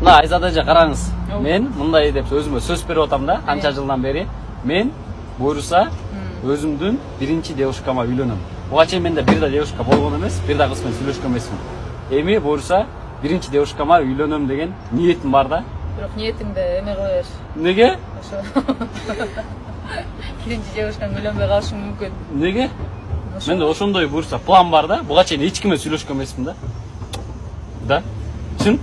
Мына Айзат эже караңыз. Мен мындай деп өзүмө сөз берип атам да, канча жылдан бери. Мен буюрса өзүмдүн биринчи девушкама үйлөнөм. Буга чейин менде бир да девушка болгон эмес, бир да кыз менен сүйлөшкөн эмесмин. Эми буюрса биринчи девушкама үйлөнөм деген ниетим бар да. Бирок ниетиңди эме кыла бер. Неге? Ошо. Биринчи девушкаң үйлөнбөй калышы мүмкүн. Неге? Менде ошондой буюрса план бар да. Буга чейин эч кимге сүйлөшкөн эмесмин да. Да? Чын?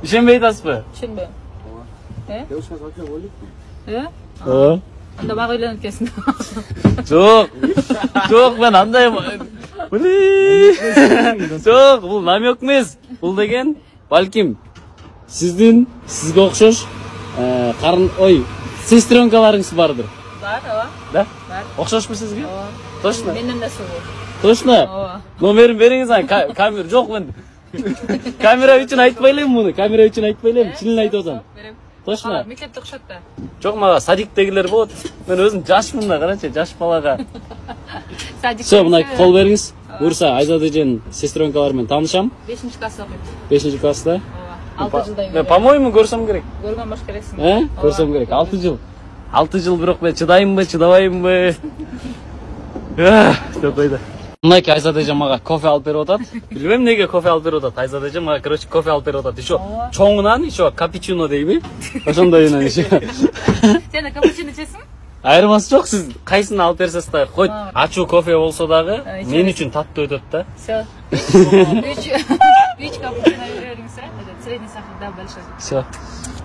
Ишенбей атасызбы? Түшүнбөйм. Девушка вообще ойлойт. Анда мага үйлөнүп экенсиң. Жок, мен андай. Жок, бул намек эмес. Бул деген балким сизге окшош сестренкаларыңыз бардыр. Бар, ооба. Да? Бар. Окшошпу сизге? Ооба. Точно? Менден да сугу. Точно? Ооба. Номерин бериңиз аны. Камера жок мен. Камера үчүн айтпай элем муну. Камера үчүн айтпай элем. Чынын айтып атам. Берем. Точно? Мектепте окшот да. Жок, мага садиктегилер болот. Мен өзүм жашмын да, карачы, жаш балага. Садик. Все, мына кол бериңиз. Буюрса Айзат эженин сестренкалары менен таанышам. 5-класс окуйт. 5-класста. Ооба. 6 жылдан Мен, по-моему, көрсөм керек. Көргөн баш керексиң. Көрсөм керек. 6 жыл. 6 жыл бирок мен чыдаймбы, чыдабаймбы? Деп койду. Мынакей Айзат эже мага кофе алып берип атат. Билбейм неге кофе алып берип атат. Айзат эже мага, короче, кофе алып берип атат. Еще чоңунан, еще капучино дейби? Ошондойунан еще. Сен да капучино ичесиң? Айырмасы жок, сиз кайсысын алып берсеңиз да, койт. Ачуу кофе болсо дагы мен үчүн таттуу өтөт да. Все. 3 капучино бериңиз, средний сахар да большой. Все.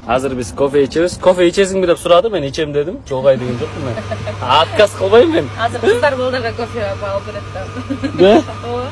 Азыр биз кофе ичебиз. Кофе ичесиңби деп сурады, мен ичем дедим. Жогай деген жокмун мен. Отказ кылбайм мен. Азыр кыздар балдарга кофе алып берет да. Да? Ооба.